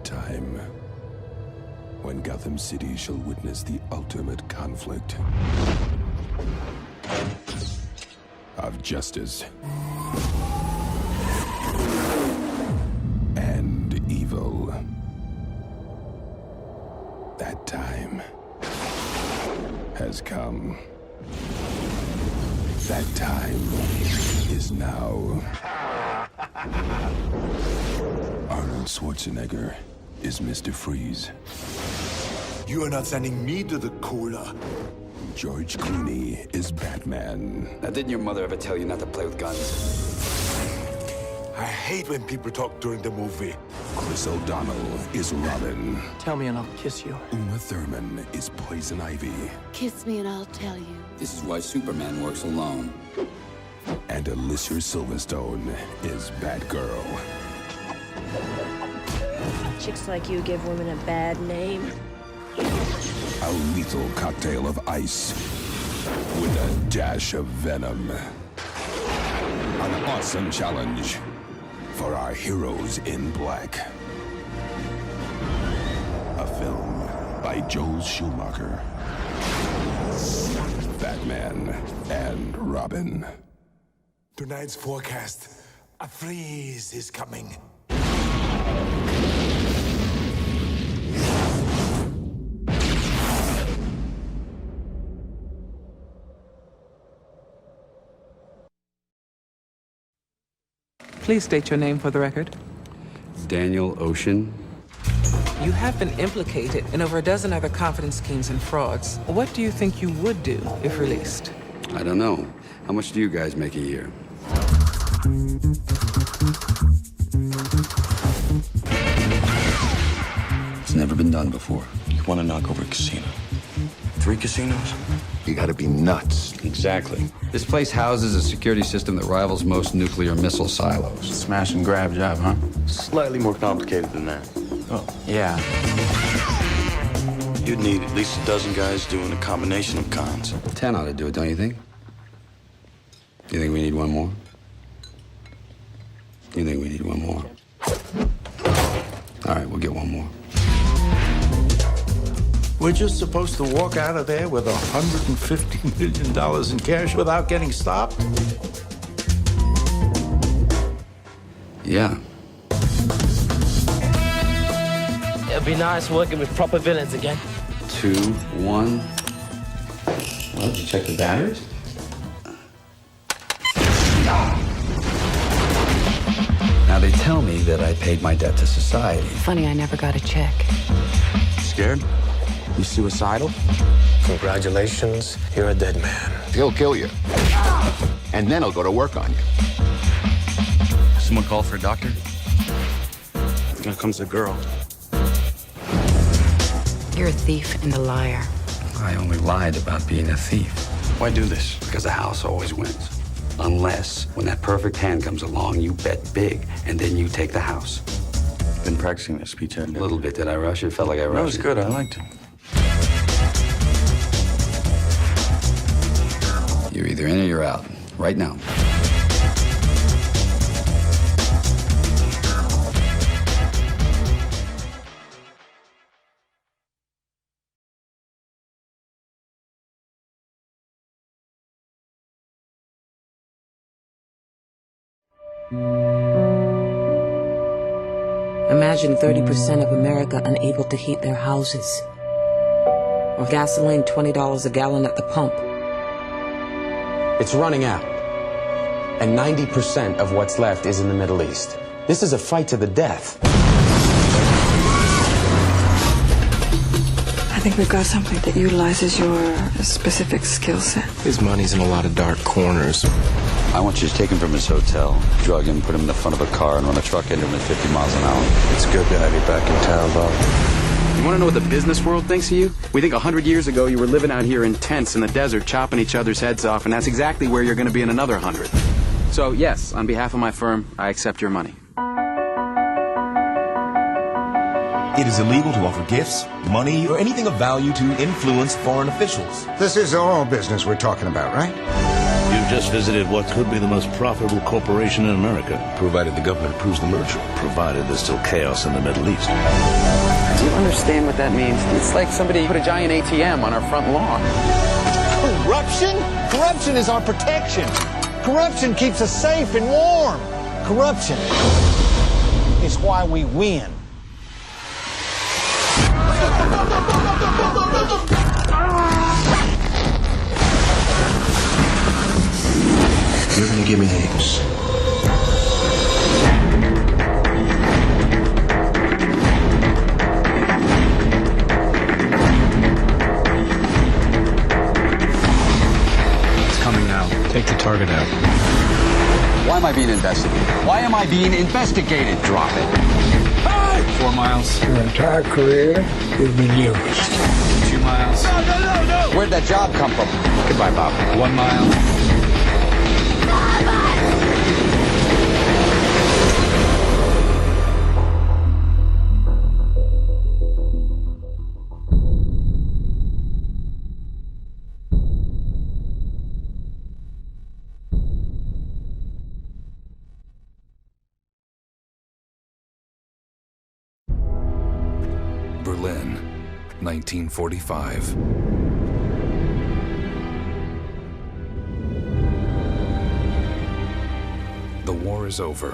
time when Gotham City shall witness the ultimate conflict of justice and evil. That time has come. That time is now. Arnold Schwarzenegger is Mr. Freeze. You are not sending me to the cooler. George Clooney is Batman. Now, didn't your mother ever tell you not to play with guns? I hate when people talk during the movie. Chris O'Donnell is Robin. Tell me and I'll kiss you. Uma Thurman is Poison Ivy. Kiss me and I'll tell you. This is why Superman works alone. And Alicia Silverstone is Batgirl. Chicks like you give women a bad name. A lethal cocktail of ice with a dash of venom. An awesome challenge for our heroes in black. A film by Joel Schumacher. Batman and Robin. Tonight's forecast, a freeze is coming. Please state your name for the record. Daniel Ocean. You have been implicated in over a dozen other confidence schemes and frauds. What do you think you would do if released? I don't know. How much do you guys make a year? It's never been done before. You want to knock over a casino? 3 casinos? You gotta be nuts. Exactly. This place houses a security system that rivals most nuclear missile silos. Smash and grab job, huh? Slightly more complicated than that. Oh, yeah. You'd need at least a dozen guys doing a combination of cons. 10 ought to do it, don't you think? You think we need one more? You think we need one more? All right, we'll get one more. We're just supposed to walk out of there with $150 million in cash without getting stopped? Yeah. It'll be nice working with proper villains again. 2, 1. Well, did you check the batteries? Now, they tell me that I paid my debt to society. Funny, I never got a check. Scared? You suicidal? Congratulations, you're a dead man. He'll kill you. And then he'll go to work on you. Someone call for a doctor? Here comes the girl. You're a thief and a liar. I only lied about being a thief. Why do this? Because the house always wins. Unless, when that perfect hand comes along, you bet big, and then you take the house. Been practicing this speech, A little bit. Did I rush it? Felt like I rushed it. That was good. I liked it. You're either in or you're out. Right now. Imagine 30% of America unable to heat their houses. Or gasoline $20 a gallon at the pump. It's running out. And 90% of what's left is in the Middle East. This is a fight to the death. I think we've got something that utilizes your specific skill set. His money's in a lot of dark corners. I want you to take him from his hotel, drug him, put him in the front of a car, and run a truck into him at 50 miles an hour. It's good to have you back in town, Bob. You want to know what the business world thinks of you? We think 100 years ago you were living out here in tents in the desert, chopping each other's heads off, and that's exactly where you're going to be in another 100. So, yes, on behalf of my firm, I accept your money. It is illegal to offer gifts, money, or anything of value to influence foreign officials. This is all business we're talking about, right? You've just visited what could be the most profitable corporation in America. Provided the government approves the merger. Provided there's still chaos in the Middle East. Do you understand what that means? It's like somebody put a giant ATM on our front lawn. Corruption? Corruption is our protection. Corruption keeps us safe and warm. Corruption is why we win. You're gonna give me names. It's coming now. Take the target out. Why am I being investigated? Why am I being investigated? Drop it. Hey! 4 miles. Your entire career, you've been used. 2 miles. No! Where'd that job come from? Goodbye, Bob. 1 mile. Berlin, 1945. The war is over.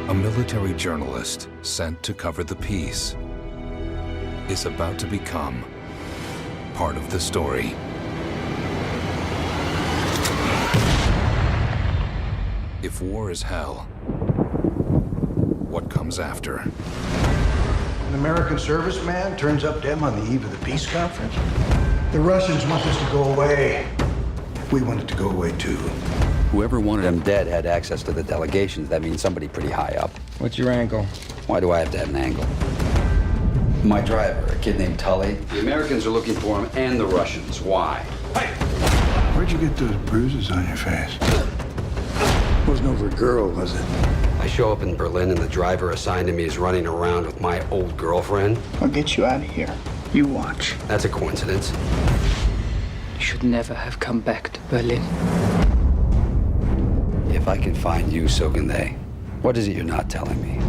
A military journalist sent to cover the peace is about to become part of the story. If war is hell, what comes after? An American serviceman turns up dead on the eve of the peace conference. The Russians want us to go away. We want it to go away too. Whoever wanted him dead had access to the delegations. That means somebody pretty high up. What's your angle? Why do I have to have an angle? My driver, a kid named Tully. The Americans are looking for him and the Russians. Why? Where'd you get those bruises on your face? Wasn't over a girl, was it? I show up in Berlin and the driver assigned to me is running around with my old girlfriend. I'll get you out of here. You watch. That's a coincidence. You should never have come back to Berlin. If I can find you, so can they. What is it you're not telling me?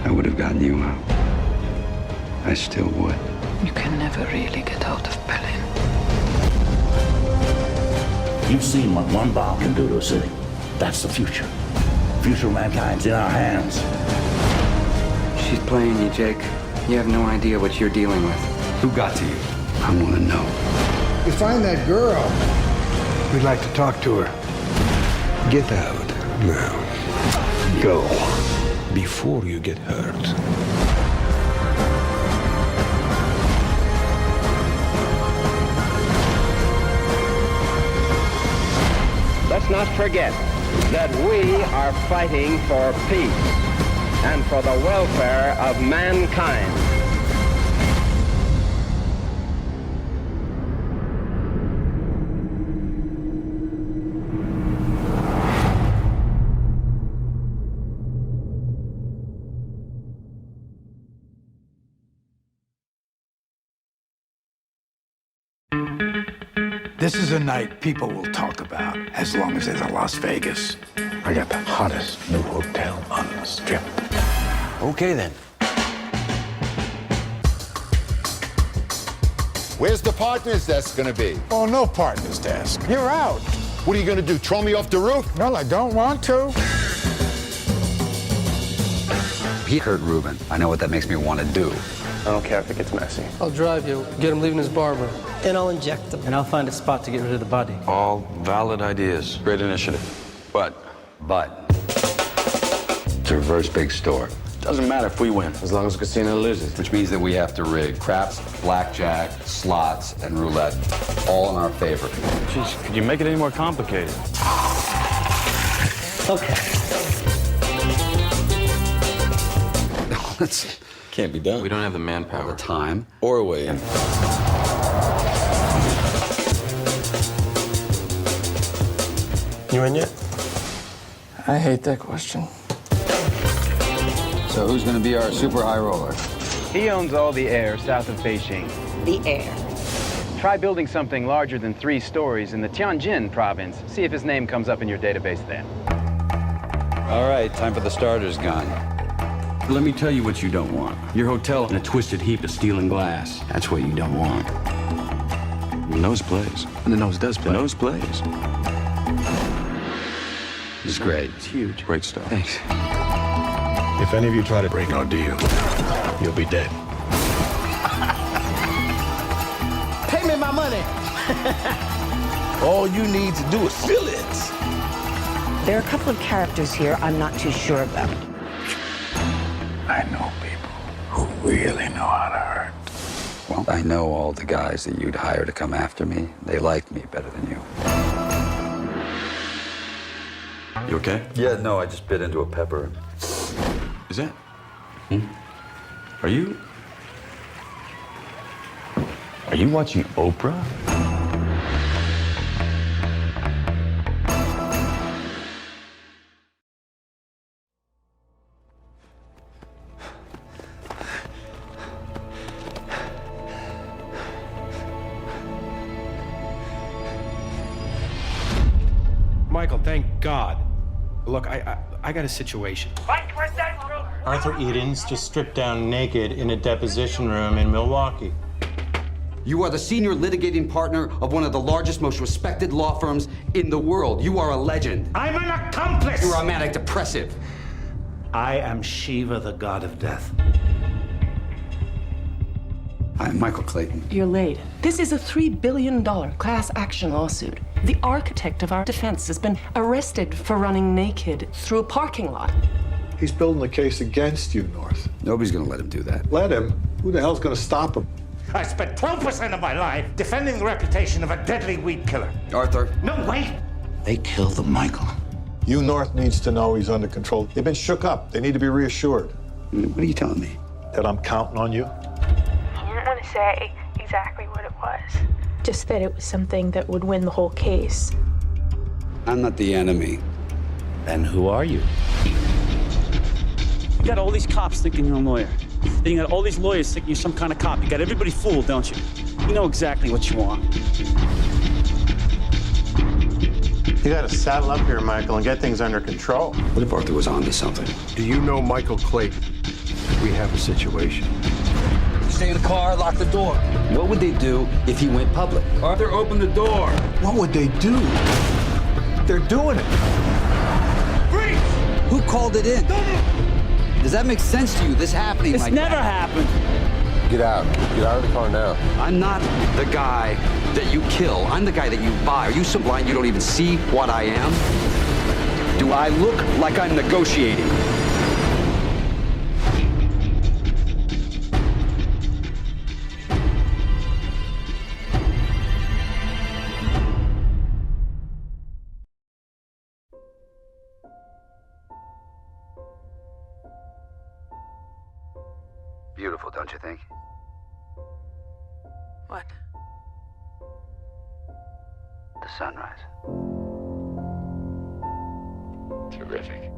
I would have gotten you out. I still would. You can never really get out of Berlin. You've seen what one bomb can do to a city. That's the future. Future of mankind's in our hands. She's playing you, Jake. You have no idea what you're dealing with. Who got to you? I want to know. You find that girl. We'd like to talk to her. Get out now. Go. Before you get hurt. Let's not forget that we are fighting for peace and for the welfare of mankind. This is a night people will talk about as long as there's a Las Vegas. I got the hottest new hotel on the strip. Okay, then. Where's the partner's desk gonna be? Oh, no partner's desk. You're out. What are you gonna do, throw me off the roof? Well, I don't want to. Pete hurt Ruben. I know what that makes me want to do. I don't care if it gets messy. I'll drive you, get him leaving his barber. And I'll inject him. And I'll find a spot to get rid of the body. All valid ideas. Great initiative. But it's a reverse big store. doesn't matter if we win, as long as the casino loses. Which means that we have to rig craps, blackjack, slots, and roulette, all in our favor. Jeez, could you make it any more complicated? Okay. That's can't be done. We don't have the manpower, the time, or a way in. You in yet? I hate that question. So who's going to be our super high roller? He owns all the air south of Beijing. The air. Try building something larger than 3 stories in the Tianjin province. See if his name comes up in your database then. All right, time for the starters gun. Let me tell you what you don't want. Your hotel in a twisted heap of steel and glass. That's what you don't want. The nose plays. And the nose does play. The nose plays. It's great. It's huge. Great stuff. Thanks. If any of you try to break our deal, you'll be dead. Pay me my money. All you need to do is fill it. There are a couple of characters here I'm not too sure about. I know people who really know how to hurt. Well, I know all the guys that you'd hire to come after me. They like me better than you. You okay? Yeah, no, I just bit into a pepper. Is that? Are you watching Oprah? Michael, thank God. Look, I got a situation. Arthur Edens just stripped down naked in a deposition room in Milwaukee. You are the senior litigating partner of one of the largest, most respected law firms in the world. You are a legend. I'm an accomplice. You are a manic depressive. I am Shiva, the god of death. I'm Michael Clayton. You're late. This is a $3 billion class action lawsuit. The architect of our defense has been arrested for running naked through a parking lot. He's building the case against you, North. Nobody's gonna let him do that. Let him? Who the hell's gonna stop him? I spent 12% of my life defending the reputation of a deadly weed killer. Arthur. No, wait. They killed the Michael. You, North, needs to know he's under control. They've been shook up. They need to be reassured. What are you telling me? That I'm counting on you? He didn't want to say exactly what it was. Just that it was something that would win the whole case. I'm not the enemy. Then who are you? You got all these cops thinking you're a lawyer. Then you got all these lawyers thinking you're some kind of cop. You got everybody fooled, don't you? You know exactly what you want. You gotta saddle up here, Michael, and get things under control. What if Arthur was onto something? Do you know Michael Clayton? We have a situation. Stay in the car, lock the door. What would they do if he went public? Arthur, open the door. What would they do? They're doing it. Freeze! Who called it in? Does that make sense to you, this happening It's like never that? happened. Get out. Get out of the car now. I'm not the guy that you kill. I'm the guy that you buy. Are you so blind you don't even see what I am? Do I look like I'm negotiating? Beautiful, don't you think? What? The sunrise. Terrific.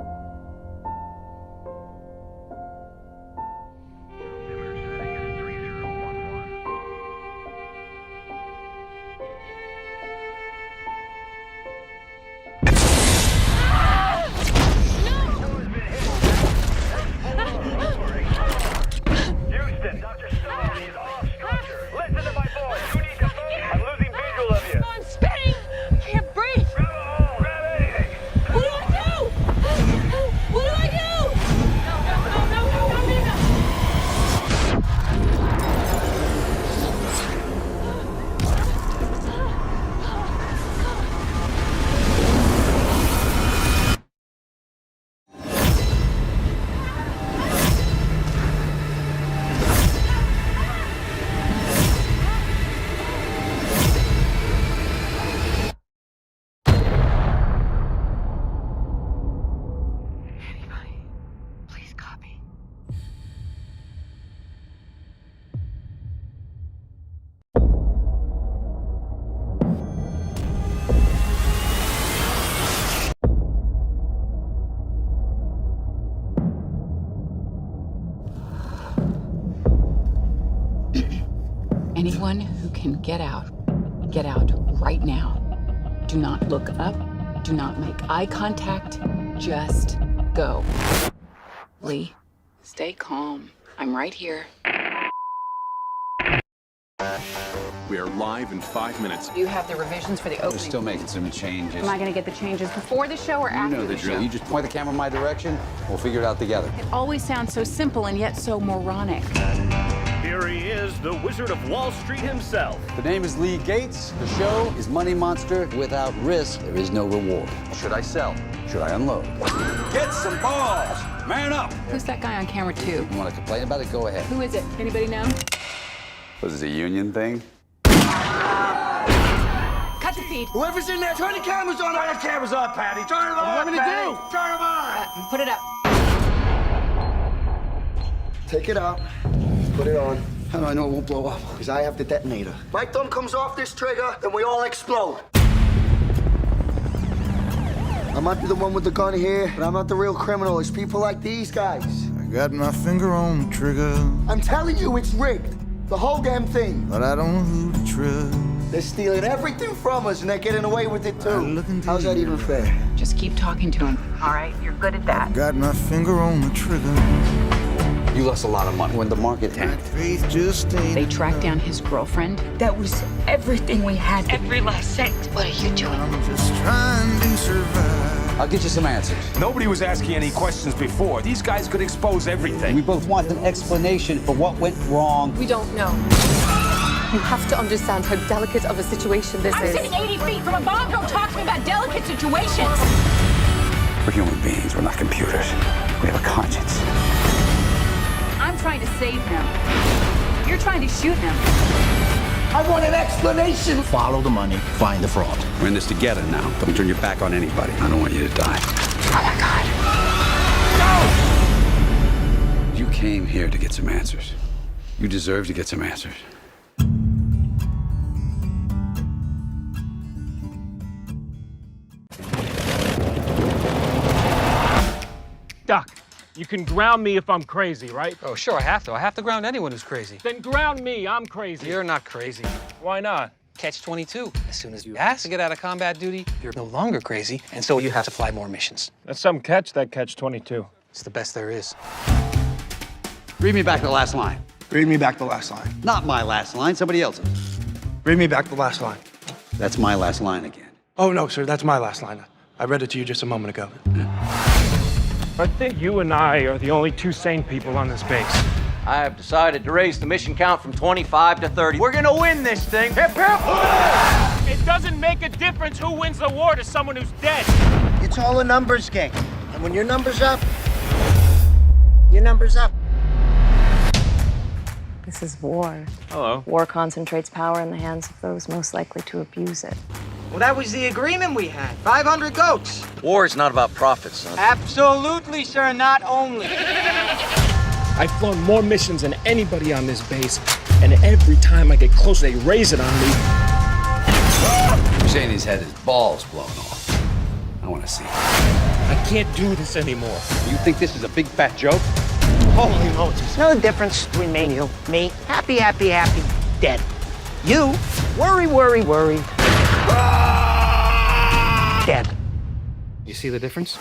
Anyone who can get out Get out right now. Do not look up. Do not make eye contact. Just go. Lee, stay calm. I'm right here. We are live in 5 minutes. You have the revisions for the opening. We're still making some changes. Am I going to get the changes before the show or You after know the the drill. show? You just point the camera in my direction, we'll figure it out together. It always sounds so simple and yet so moronic. Here he is, the Wizard of Wall Street himself. The name is Lee Gates. The show is Money Monster. Without risk, there is no reward. Should I sell? Should I unload? Get some balls! Man up! Who's that guy on camera 2? You want to complain about it? Go ahead. Who is it? Anybody know? Was this a union thing? Cut the feed. Whoever's in there, turn the cameras on. Turn the cameras on, Patty. Turn them on, What do you want me to Patty. do? Turn them on. Put it up. Take it out. Put it on. How do I know it won't blow up? Because I have the detonator. My thumb comes off this trigger, and we all explode. I might be the one with the gun here, but I'm not the real criminal. It's people like these guys. I got my finger on the trigger, I'm telling you, it's rigged. The whole damn thing. but I don't know who to trust. They're stealing everything from us, and they're getting away with it, too. How's that even fair? Just keep talking to him. All right, you're good at that. Got my finger on the trigger. You lost a lot of money when the market tanked. Faith just ain't. They tracked down his girlfriend. That was everything we had. Every last cent. What are you doing? I'm just trying to survive. I'll get you some answers. Nobody was asking any questions before. These guys could expose everything. We both want an explanation for what went wrong. We don't know. You have to understand how delicate of a situation this I'm is. sitting 80 feet from a bomb. Don't talk to me about delicate situations. We're human beings. We're not computers. We have a conscience. I'm trying to save him. You're trying to shoot him. I want an explanation. Follow the money, find the fraud. We're in this together now. Don't turn your back on anybody. I don't want you to die. Oh my God. No! You came here to get some answers. You deserve to get some answers. Doc, you can ground me if I'm crazy, right? Oh, sure, I have to. I have to ground anyone who's crazy. Then ground me, I'm crazy. You're not crazy. Why not? Catch-22. As soon as you ask to get out of combat duty, you're no longer crazy, and so you have to fly more missions. That's some catch, that catch-22. It's the best there is. Read me back the last line. Read me back the last line. Not my last line, somebody else's. Read me back the last line. That's my last line again. Oh, no, sir, that's my last line. I read it to you just a moment ago. I think you and I are the only two sane people on this base. I have decided to raise the mission count from 25 to 30. We're gonna win this thing. Hip, hip! It doesn't make a difference who wins the war to someone who's dead. It's all a numbers game. And when your number's up, your number's up. This is war. Hello. War concentrates power in the hands of those most likely to abuse it. Well, that was the agreement we had. 500 goats. War is not about profits, son. Absolutely, sir, not only. I've flown more missions than anybody on this base, and every time I get close, they raise it on me. You're saying he's had his balls blown off. I want to see. I can't do this anymore. You think this is a big fat joke? Holy Moses. No difference between me and you. Me, happy, happy, happy, dead. You, worry, worry, worry. Dead. You see the difference?